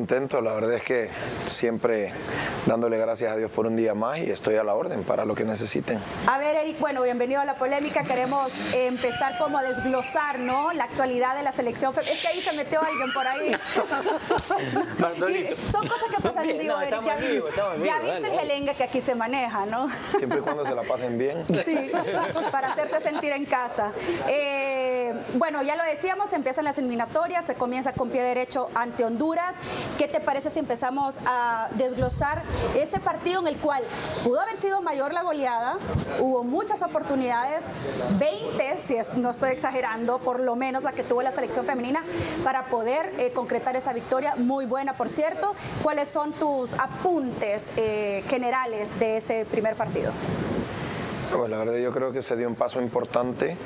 Contento, la verdad es que siempre dándole gracias a Dios por un día más y estoy a la orden para lo que necesiten. A ver, Eric, bueno, bienvenido a La Polémica. Queremos empezar como a desglosar, ¿no?, la actualidad de la selección. Es que ahí se metió alguien por ahí. Son cosas que pasan en vivo, Eric. Ya viste el gelengue que aquí se maneja, ¿no? Siempre y cuando se la pasen bien. Sí, para hacerte sentir en casa. Bueno, ya lo decíamos, empiezan las eliminatorias, se comienza con pie derecho ante Honduras. ¿Qué te parece si empezamos a desglosar ese partido en el cual pudo haber sido mayor la goleada? Hubo muchas oportunidades, 20, no estoy exagerando, por lo menos la que tuvo la selección femenina, para poder concretar esa victoria, muy buena, por cierto. ¿Cuáles son tus apuntes generales de ese primer partido? Pues la verdad yo creo que se dio un paso importante,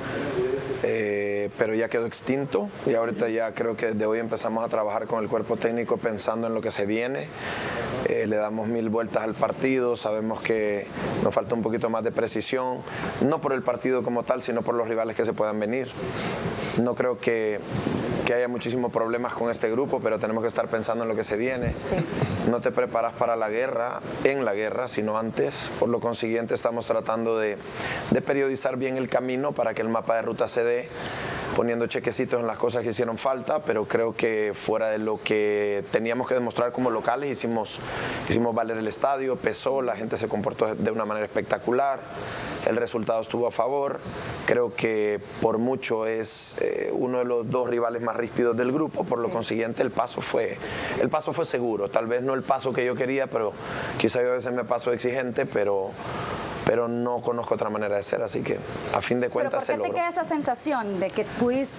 pero ya quedó extinto y ahorita ya creo que desde hoy empezamos a trabajar con el cuerpo técnico pensando en lo que se viene. Le damos 1000 vueltas al partido, sabemos que nos falta un poquito más de precisión, no por el partido como tal, sino por los rivales que se puedan venir. No creo que haya muchísimos problemas con este grupo, pero tenemos que estar pensando en lo que se viene. Sí. No te preparas para la guerra, en la guerra, sino antes. Por lo consiguiente, estamos tratando de periodizar bien el camino para que el mapa de ruta se dé, poniendo chequecitos en las cosas que hicieron falta, pero creo que fuera de lo que teníamos que demostrar como locales, hicimos valer el estadio, pesó, la gente se comportó de una manera espectacular, el resultado estuvo a favor. Creo que por mucho es uno de los dos rivales más ríspidos del grupo, por lo consiguiente el paso fue seguro, tal vez no el paso que yo quería, pero quizá yo a veces me paso exigente, pero no conozco otra manera de ser, así que a fin de cuentas se logró. ¿Pero por qué te queda esa sensación de que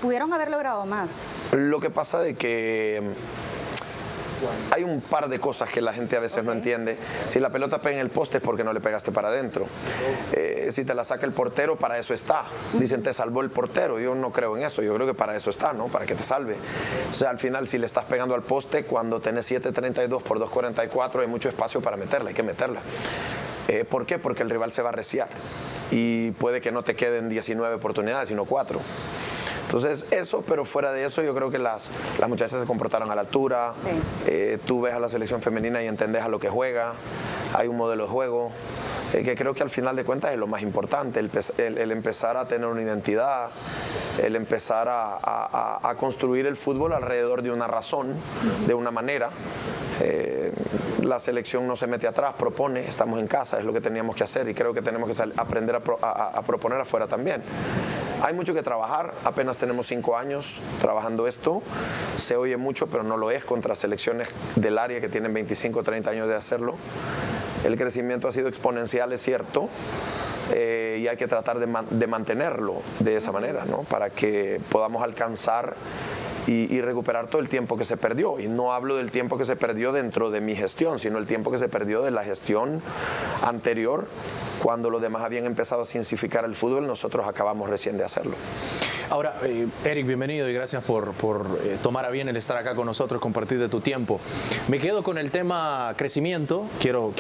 pudieron haber logrado más? Lo que pasa de que hay un par de cosas que la gente a veces no entiende. Si la pelota pega en el poste es porque no le pegaste para adentro. Si te la saca el portero, para eso está. Dicen, te salvó el portero. Yo no creo en eso. Yo creo que para eso está, ¿no? Para que te salve. O sea, al final, si le estás pegando al poste, cuando tenés 7.32 por 2.44, hay mucho espacio para meterla. Hay que meterla. ¿Por qué? Porque el rival se va a arreciar. Y puede que no te queden 19 oportunidades, sino 4. Entonces eso, pero fuera de eso yo creo que las muchachas se comportaron a la altura. Sí. Tú ves a la selección femenina y entendés a lo que juega, hay un modelo de juego, que creo que al final de cuentas es lo más importante, el empezar a tener una identidad, el empezar a construir el fútbol alrededor de una razón, de una manera. La selección no se mete atrás, propone, estamos en casa, es lo que teníamos que hacer y creo que tenemos que aprender a proponer afuera también. Hay mucho que trabajar, apenas tenemos 5 años trabajando esto, se oye mucho pero no lo es contra selecciones del área que tienen 25 o 30 años de hacerlo. El crecimiento ha sido exponencial, es cierto, y hay que tratar de mantenerlo de esa manera, ¿no? Para que podamos alcanzar y recuperar todo el tiempo que se perdió. Y no hablo del tiempo que se perdió dentro de mi gestión, sino el tiempo que se perdió de la gestión anterior, cuando los demás habían empezado a ciencificar el fútbol, nosotros acabamos recién de hacerlo. Ahora, Eric, bienvenido y gracias por tomar a bien el estar acá con nosotros, compartir de tu tiempo. Me quedo con el tema crecimiento, quiero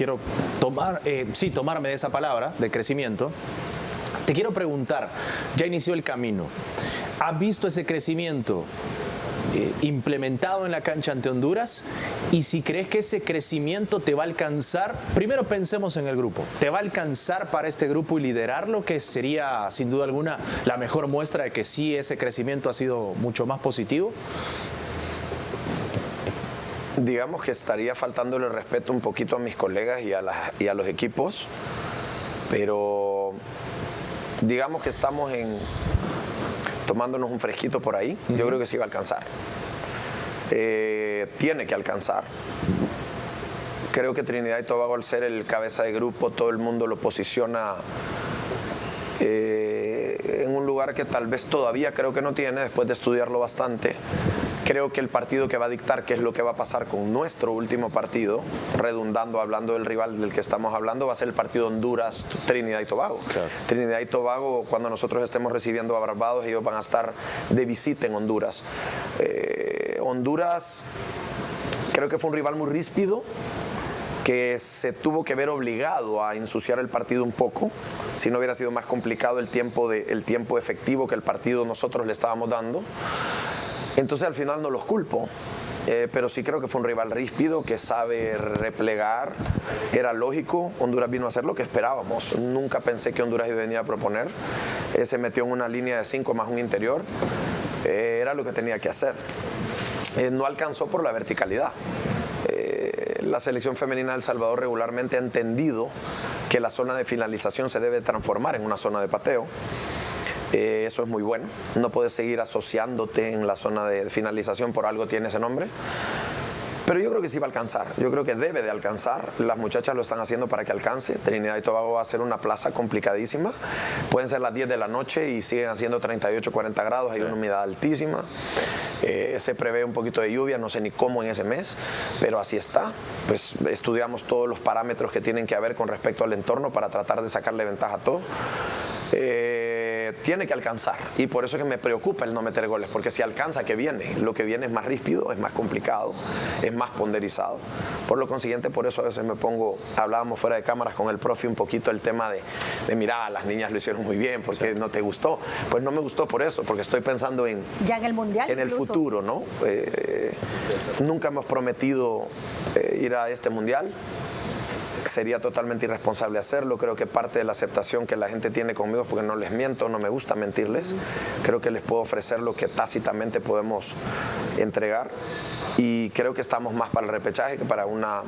tomarme de esa palabra, de crecimiento. Te quiero preguntar, ya inició el camino, ¿has visto ese crecimiento implementado en la cancha ante Honduras? Y si crees que ese crecimiento te va a alcanzar, primero pensemos en el grupo, ¿te va a alcanzar para este grupo y liderarlo, que sería sin duda alguna la mejor muestra de que sí ese crecimiento ha sido mucho más positivo? Digamos que estaría faltándole el respeto un poquito a mis colegas y a los equipos, pero digamos que estamos tomándonos un fresquito por ahí. Yo creo que sí va a alcanzar. Tiene que alcanzar. Creo que Trinidad y Tobago, al ser el cabeza de grupo, todo el mundo lo posiciona en un lugar que tal vez todavía creo que no tiene, después de estudiarlo bastante. Creo que el partido que va a dictar qué es lo que va a pasar con nuestro último partido, redundando, hablando del rival del que estamos hablando, va a ser el partido Honduras-Trinidad y Tobago. Claro. Trinidad y Tobago, cuando nosotros estemos recibiendo a Barbados, ellos van a estar de visita en Honduras. Honduras creo que fue un rival muy ríspido, que se tuvo que ver obligado a ensuciar el partido un poco, si no hubiera sido más complicado el tiempo efectivo que el partido nosotros le estábamos dando. Entonces al final no los culpo. pero sí creo que fue un rival ríspido que sabe replegar, era lógico, Honduras vino a hacer lo que esperábamos, nunca pensé que Honduras iba a venir a proponer, se metió en una línea de 5 más un interior, era lo que tenía que hacer, no alcanzó por la verticalidad. La selección femenina de El Salvador regularmente ha entendido que la zona de finalización se debe transformar en una zona de pateo. Eso es muy bueno. No puedes seguir asociándote en la zona de finalización, por algo tiene ese nombre. Pero yo creo que sí va a alcanzar, yo creo que debe de alcanzar, las muchachas lo están haciendo para que alcance. Trinidad y Tobago va a ser una plaza complicadísima, pueden ser las 10 de la noche y siguen haciendo 38, 40 grados, hay una humedad altísima, se prevé un poquito de lluvia, no sé ni cómo en ese mes, pero así está. Pues estudiamos todos los parámetros que tienen que haber con respecto al entorno para tratar de sacarle ventaja a todo. Tiene que alcanzar y por eso es que me preocupa el no meter goles, porque si alcanza, ¿qué viene? Lo que viene es más ríspido, es más complicado, es más ponderizado. Por lo consiguiente, por eso a veces me pongo, hablábamos fuera de cámaras con el profe un poquito el tema de mira, las niñas lo hicieron muy bien, porque no te gustó. Pues no me gustó por eso, porque estoy pensando en ya en el mundial, en incluso. el futuro, ¿no? Nunca hemos prometido ir a este mundial. Sería totalmente irresponsable hacerlo. Creo que parte de la aceptación que la gente tiene conmigo es porque no les miento, no me gusta mentirles. Creo que les puedo ofrecer lo que tácitamente podemos entregar y creo que estamos más para el repechaje que para una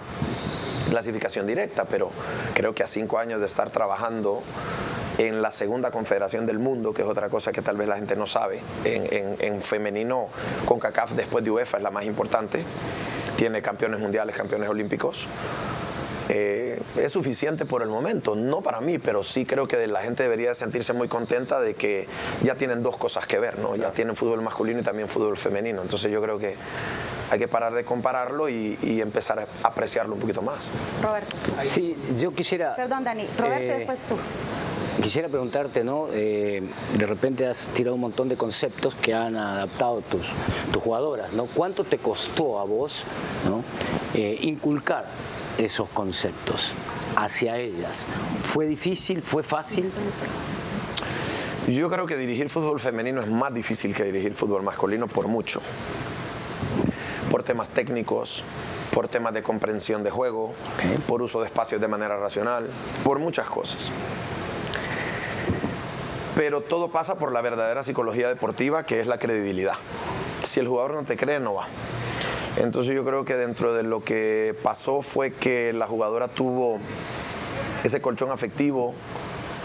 clasificación directa, pero creo que a 5 años de estar trabajando en la segunda confederación del mundo, que es otra cosa que tal vez la gente no sabe, en femenino, CONCACAF después de UEFA es la más importante, tiene campeones mundiales, campeones olímpicos. Es suficiente por el momento, no para mí, pero sí creo que la gente debería sentirse muy contenta de que ya tienen dos cosas que ver, ¿no? Ya tienen fútbol masculino y también fútbol femenino, entonces yo creo que hay que parar de compararlo y empezar a apreciarlo un poquito más. Roberto. Sí, yo quisiera... Perdón, Dani. Roberto, después tú. Quisiera preguntarte, ¿no? De repente has tirado un montón de conceptos que han adaptado tus jugadoras, ¿no? ¿Cuánto te costó a vos, ¿no? Inculcar esos conceptos hacia ellas? ¿Fue difícil? ¿Fue fácil? Yo creo que dirigir fútbol femenino es más difícil que dirigir fútbol masculino por mucho. Por temas técnicos, por temas de comprensión de juego, por uso de espacios de manera racional, por muchas cosas. Pero todo pasa por la verdadera psicología deportiva, que es la credibilidad. Si el jugador no te cree, no va. Entonces yo creo que dentro de lo que pasó fue que la jugadora tuvo ese colchón afectivo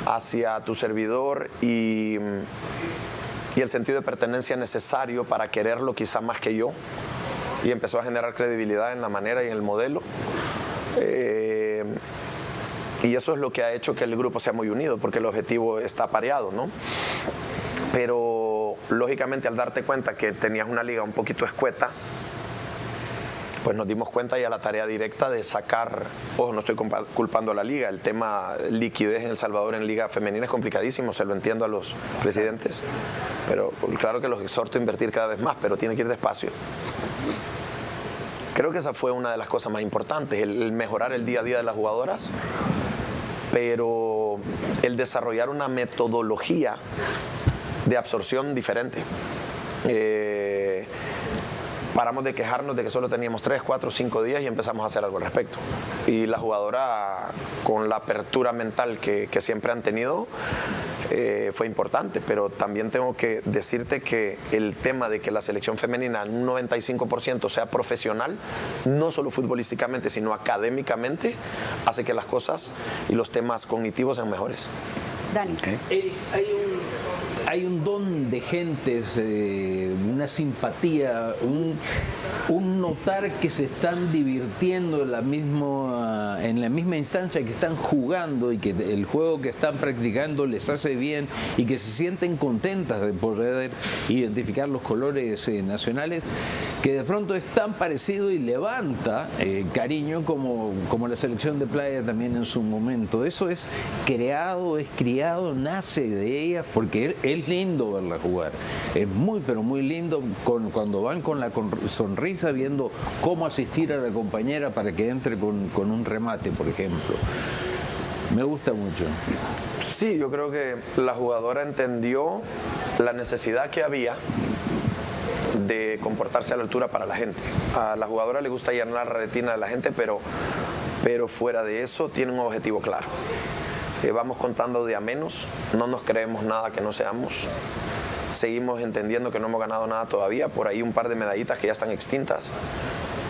hacia tu servidor y el sentido de pertenencia necesario para quererlo quizá más que yo, y empezó a generar credibilidad en la manera y en el modelo. Y eso es lo que ha hecho que el grupo sea muy unido, porque el objetivo está pareado, ¿no? Pero lógicamente al darte cuenta que tenías una liga un poquito escueta, pues nos dimos cuenta ya la tarea directa de sacar, ojo, no estoy culpando a la liga, el tema liquidez en El Salvador en liga femenina es complicadísimo, se lo entiendo a los presidentes, pero claro que los exhorto a invertir cada vez más, pero tiene que ir despacio. Creo que esa fue una de las cosas más importantes, el mejorar el día a día de las jugadoras, pero el desarrollar una metodología de absorción diferente. Paramos de quejarnos de que solo teníamos 3, 4, 5 días y empezamos a hacer algo al respecto. Y la jugadora, con la apertura mental que siempre han tenido, fue importante, pero también tengo que decirte que el tema de que la selección femenina un 95% sea profesional, no solo futbolísticamente, sino académicamente, hace que las cosas y los temas cognitivos sean mejores. Dani. Eric, hay un don de gentes, una simpatía, un notar que se están divirtiendo en la misma instancia que están jugando y que el juego que están practicando les hace bien y que se sienten contentas de poder identificar los colores nacionales, que de pronto es tan parecido y levanta cariño como la selección de playa también en su momento. Eso es creado, es criado, nace de ellas, porque es lindo verla jugar. Es muy, pero muy lindo cuando van con la sonrisa viendo cómo asistir a la compañera para que entre con un remate, por ejemplo. Me gusta mucho. Sí, yo creo que la jugadora entendió la necesidad que había de comportarse a la altura para la gente. A la jugadora le gusta llenar la retina de la gente, pero fuera de eso tiene un objetivo claro. Vamos contando de a menos, no nos creemos nada que no seamos. Seguimos entendiendo que no hemos ganado nada todavía, por ahí un par de medallitas que ya están extintas,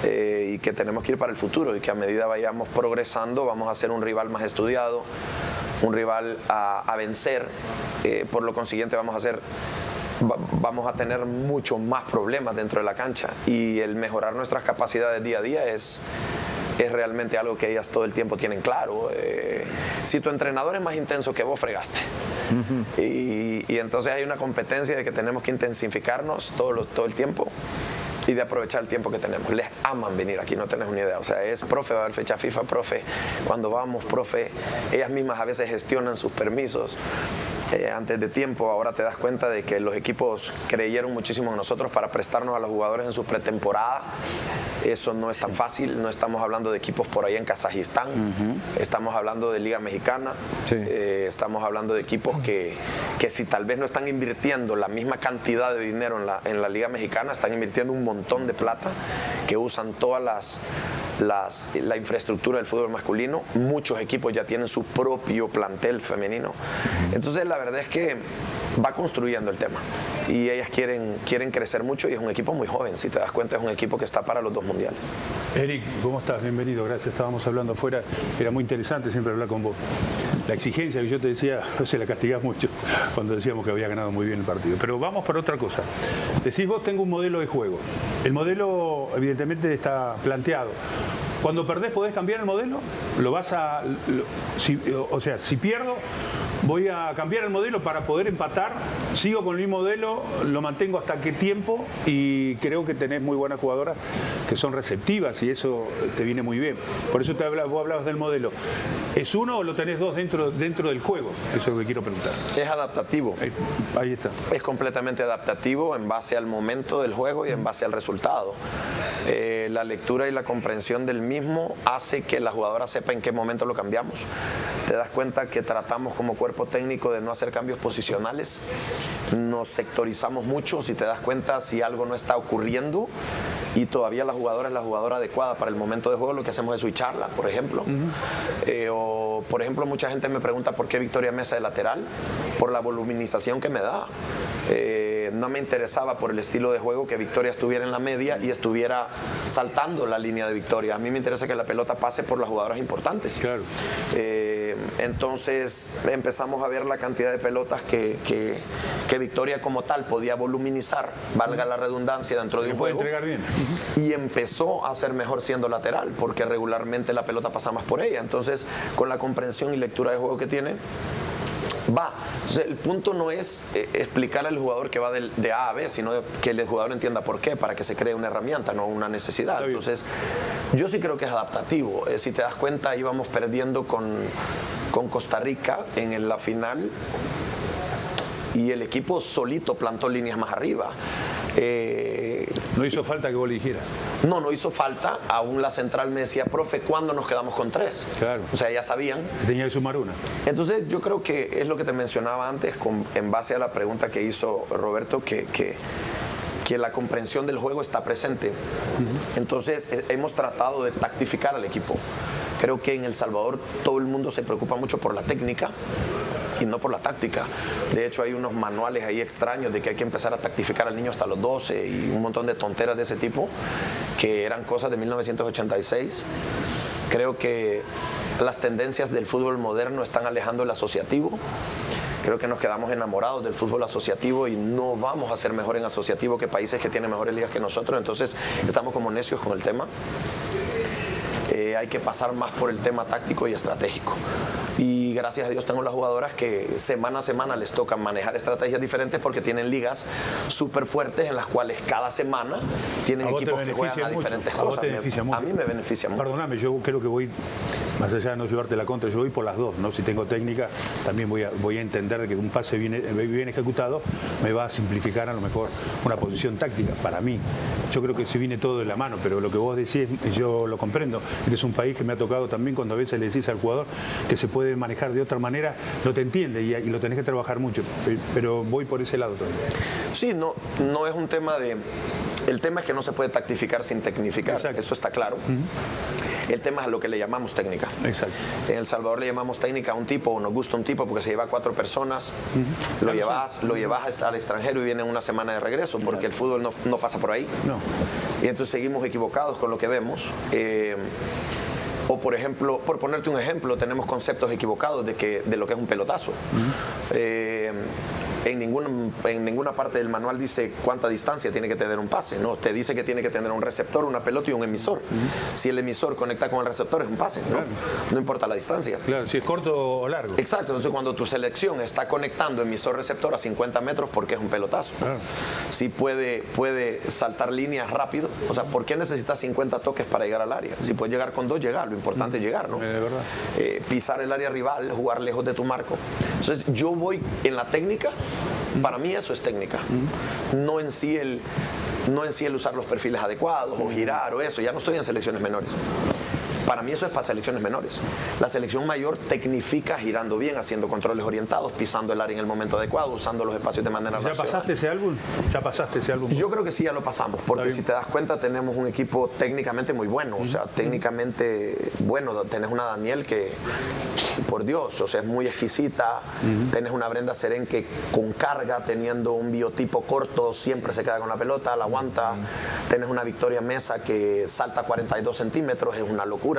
y que tenemos que ir para el futuro, y que a medida vayamos progresando vamos a ser un rival más estudiado, un rival a vencer. Por lo consiguiente vamos a tener muchos más problemas dentro de la cancha, y el mejorar nuestras capacidades día a día es realmente algo que ellas todo el tiempo tienen claro. Si tu entrenador es más intenso que vos, fregaste. Y entonces hay una competencia de que tenemos que intensificarnos todo el tiempo y de aprovechar el tiempo que tenemos. Les aman venir aquí, no tenés una idea. O sea, es profe, va a haber fecha FIFA, profe, cuando vamos, profe. Ellas mismas a veces gestionan sus permisos antes de tiempo. Ahora te das cuenta de que los equipos creyeron muchísimo en nosotros para prestarnos a los jugadores en su pretemporada. Eso no es tan fácil. No estamos hablando de equipos por ahí en Kazajistán, estamos hablando de Liga Mexicana, estamos hablando de equipos que si tal vez no están invirtiendo la misma cantidad de dinero en la Liga Mexicana, están invirtiendo un montón de plata, que usan todas la infraestructura del fútbol masculino. Muchos equipos ya tienen su propio plantel femenino. Entonces la verdad es que va construyendo el tema, y ellas quieren crecer mucho, y es un equipo muy joven. Si te das cuenta, es un equipo que está para los 2 mundiales. Eric, ¿cómo estás? Bienvenido, gracias. Estábamos hablando afuera, era muy interesante siempre hablar con vos. La exigencia que yo te decía, se la castigás mucho cuando decíamos que había ganado muy bien el partido. Pero vamos por otra cosa. Decís vos, tengo un modelo de juego. El modelo evidentemente está planteado. Cuando perdés, ¿podés cambiar el modelo? Si pierdo, voy a cambiar el modelo para poder empatar. Sigo con el mismo modelo, lo mantengo hasta qué tiempo, y creo que tenés muy buenas jugadoras que son receptivas, y eso te viene muy bien. Por eso vos hablabas del modelo. ¿Es uno o lo tenés dos dentro del juego? Eso es lo que quiero preguntar. Es adaptativo. Ahí está. Es completamente adaptativo en base al momento del juego y en base al resultado. La lectura y la comprensión del mismo hace que la jugadora sepa en qué momento lo cambiamos. Te das cuenta que tratamos como cuerpo técnico de no hacer cambios posicionales, nos sectorizamos mucho. Si te das cuenta, si algo no está ocurriendo y todavía la jugadora es la jugadora adecuada para el momento de juego, lo que hacemos es switcharla, por ejemplo. O, por ejemplo, mucha gente me pregunta por qué Victoria Mesa de lateral, por la voluminización que me da. No me interesaba por el estilo de juego que Victoria estuviera en la media y estuviera saltando la línea de Victoria. A mí me interesa que la pelota pase por las jugadoras importantes. Claro. Entonces empezamos a ver la cantidad de pelotas que Victoria como tal podía voluminizar, valga la redundancia, dentro de un juego. Puede entregar bien. Y empezó a ser mejor siendo lateral, porque regularmente la pelota pasa más por ella. Entonces, con la comprensión y lectura de juego que tiene, va. Entonces, el punto no es explicar al jugador que va de A a B, sino que el jugador entienda por qué, para que se cree una herramienta, no una necesidad. Entonces, yo sí creo que es adaptativo. Si te das cuenta, íbamos perdiendo con Costa Rica en la final, y el equipo solito plantó líneas más arriba. No hizo falta que vos le dijeras. No hizo falta. Aún la central me decía, profe, ¿cuándo nos quedamos con 3? Claro. O sea, ya sabían. Tenía que sumar una. Entonces, yo creo que es lo que te mencionaba antes, en base a la pregunta que hizo Roberto, que la comprensión del juego está presente. Entonces, hemos tratado de tactificar al equipo. Creo que en El Salvador todo el mundo se preocupa mucho por la técnica y no por la táctica. De hecho, hay unos manuales ahí extraños de que hay que empezar a tactificar al niño hasta los 12 y un montón de tonteras de ese tipo, que eran cosas de 1986. Creo que las tendencias del fútbol moderno están alejando el asociativo. Creo que nos quedamos enamorados del fútbol asociativo y no vamos a ser mejor en asociativo que países que tienen mejores ligas que nosotros. Entonces, estamos como necios con el tema. Hay que pasar más por el tema táctico y estratégico. Y gracias a Dios tengo las jugadoras que semana a semana les toca manejar estrategias diferentes, porque tienen ligas súper fuertes en las cuales cada semana tienen equipos que juegan a diferentes cosas. A mí me beneficia mucho. Perdóname, yo creo que voy, más allá de no llevarte la contra, yo voy por las dos, ¿no? Si tengo técnica, también voy a entender que un pase bien ejecutado me va a simplificar a lo mejor una posición táctica para mí. Yo creo que se viene todo de la mano, pero lo que vos decís yo lo comprendo. eres un país que me ha tocado también cuando a veces le decís al jugador que se puede manejar de otra manera, no te entiende y lo tenés que trabajar mucho, pero voy por ese lado también. Sí, no es un tema de... El tema es que no se puede tactificar sin tecnificar, Exacto. eso está claro. El tema es a lo que le llamamos técnica. Exacto. En El Salvador le llamamos técnica a un tipo, o nos gusta un tipo porque se lleva 4 personas, lo llevas al extranjero y viene una semana de regreso, porque el fútbol no pasa por ahí. No. Y entonces seguimos equivocados con lo que vemos. O por ejemplo, por ponerte un ejemplo, tenemos conceptos equivocados de lo que es un pelotazo. En ninguna parte del manual dice cuánta distancia tiene que tener un pase, ¿no? Te dice que tiene que tener un receptor, una pelota y un emisor. Si el emisor conecta con el receptor es un pase, ¿no? Claro. No importa la distancia. Claro, si es corto o largo. Exacto, entonces cuando tu selección está conectando emisor-receptor a 50 metros, porque es un pelotazo. Claro. Si puede saltar líneas rápido, o sea, ¿por qué necesitas 50 toques para llegar al área? Si puedes llegar con 2, llegar, lo importante es llegar, ¿no? De verdad. Pisar el área rival, jugar lejos de tu marco. Entonces yo voy en la técnica, para mí eso es técnica, no en sí el usar los perfiles adecuados o girar o eso, ya no estoy en selecciones menores. Para mí eso es para selecciones menores. La selección mayor tecnifica girando bien, haciendo controles orientados, pisando el área en el momento adecuado, usando los espacios de manera ¿Ya racional. pasaste ese álbum? ¿Ya pasaste ese álbum? Yo creo que sí, ya lo pasamos, porque si te das cuenta tenemos un equipo técnicamente muy bueno, o sea, técnicamente bueno. Tenés una Daniel que, por Dios, o sea, es muy exquisita. Tenés una Brenda Serén que con carga, teniendo un biotipo corto, siempre se queda con la pelota, la aguanta. Tenés una Victoria Mesa que salta 42 centímetros, es una locura.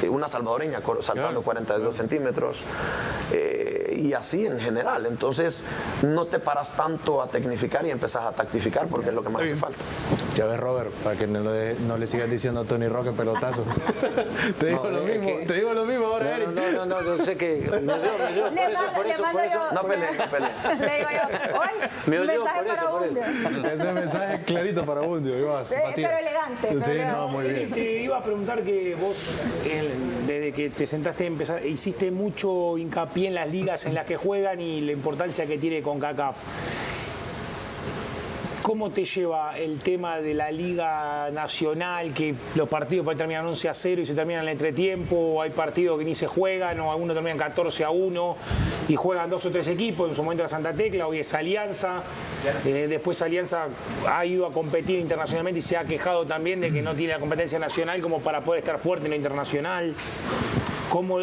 Una salvadoreña saltando 42 centímetros. Y así en general. Entonces, no te paras tanto a tecnificar y empezás a tactificar porque es lo que más hace falta. Ya ves, Robert, para que no le sigas diciendo a Tony Roque pelotazo. Te digo lo mismo ahora, Eric. No, yo sé que... Le mando yo. No peleen. Le digo yo, hoy, un mensaje para Bundio. Ese mensaje es clarito para Bundio. Pero elegante. Sí, no, muy bien. Te iba a preguntar que vos, desde que te sentaste, hiciste mucho hincapié en las ligas en las que juegan y la importancia que tiene CONCACAF. ¿Cómo te lleva el tema de la Liga Nacional, que los partidos pueden terminar 11-0 y se terminan en el entretiempo, o hay partidos que ni se juegan, o algunos terminan 14-1 y juegan 2 o 3 equipos? En su momento era Santa Tecla, hoy es Alianza. Después Alianza ha ido a competir internacionalmente y se ha quejado también de que no tiene la competencia nacional como para poder estar fuerte en lo internacional. ¿Cómo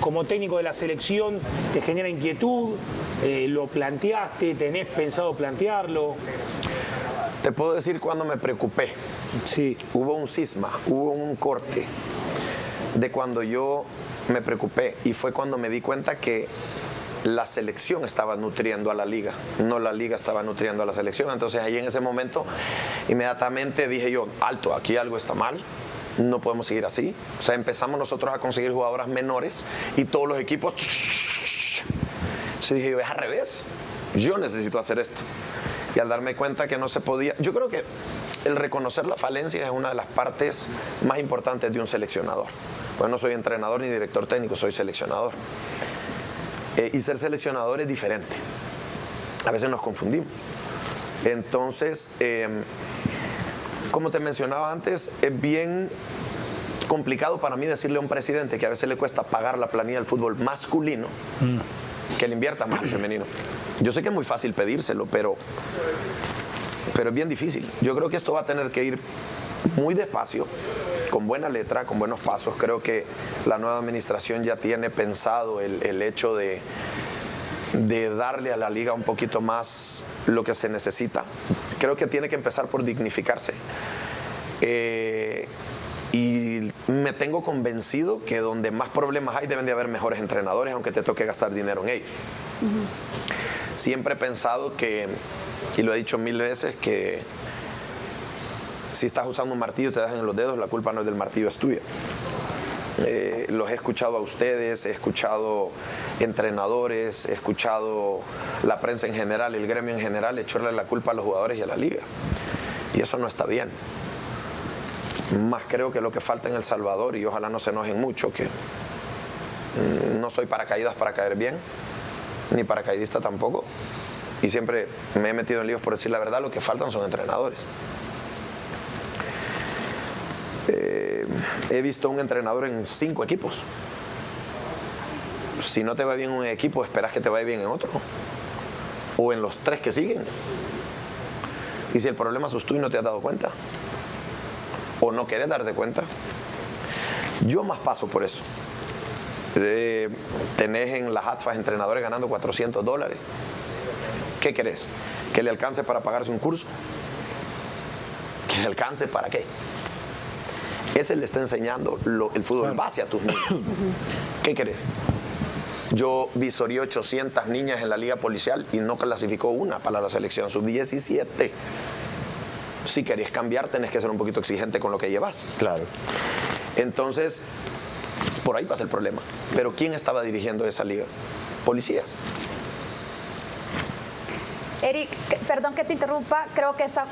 como técnico de la selección te genera inquietud? ¿Lo planteaste? ¿Tenés pensado plantearlo? Te puedo decir cuando me preocupé. Sí. Hubo un cisma, hubo un corte de cuando yo me preocupé, y fue cuando me di cuenta que la selección estaba nutriendo a la liga, no la liga estaba nutriendo a la selección. Entonces ahí en ese momento inmediatamente dije yo, alto, aquí algo está mal. No podemos seguir así. O sea, empezamos nosotros a conseguir jugadoras menores y todos los equipos... Entonces dije yo, es al revés. Yo necesito hacer esto. Y al darme cuenta que no se podía... Yo creo que el reconocer la falencia es una de las partes más importantes de un seleccionador. Pues no soy entrenador ni director técnico, soy seleccionador. Y ser seleccionador es diferente. A veces nos confundimos. Entonces... como te mencionaba antes, es bien complicado para mí decirle a un presidente que a veces le cuesta pagar la planilla del fútbol masculino que le invierta más al femenino. Yo sé que es muy fácil pedírselo, pero es bien difícil. Yo creo que esto va a tener que ir muy despacio, con buena letra, con buenos pasos. Creo que la nueva administración ya tiene pensado el hecho de darle a la liga un poquito más lo que se necesita. Creo que tiene que empezar por dignificarse. Y me tengo convencido que donde más problemas hay deben de haber mejores entrenadores, aunque te toque gastar dinero en ellos. Siempre he pensado que, y lo he dicho 1000 veces, que si estás usando un martillo y te das en los dedos, la culpa no es del martillo, es tuya. Los he escuchado a ustedes, he escuchado entrenadores, he escuchado la prensa en general, el gremio en general, echarle la culpa a los jugadores y a la liga. Y eso no está bien. Más creo que lo que falta en El Salvador, y ojalá no se enojen mucho, que no soy paracaídas para caer bien, ni paracaidista tampoco, y siempre me he metido en líos por decir la verdad. Lo que faltan son entrenadores. He visto un entrenador en 5 equipos. Si no te va bien en un equipo, esperas que te vaya bien en otro. O en los 3 que siguen. Y si el problema sos tú y no te has dado cuenta. O no querés darte cuenta. Yo más paso por eso. Tenés en las ATFAS entrenadores ganando $400. ¿Qué querés? ¿Que le alcance para pagarse un curso? ¿Que le alcance para qué? Ese le está enseñando el fútbol base a tus niños. ¿Qué querés? Yo visoreé 800 niñas en la liga policial y no clasificó una para la selección sub-17. Si querés cambiar, tenés que ser un poquito exigente con lo que llevas. Claro. Entonces, por ahí pasa el problema. Pero ¿quién estaba dirigiendo esa liga? Policías. Eric, perdón que te interrumpa, creo que esta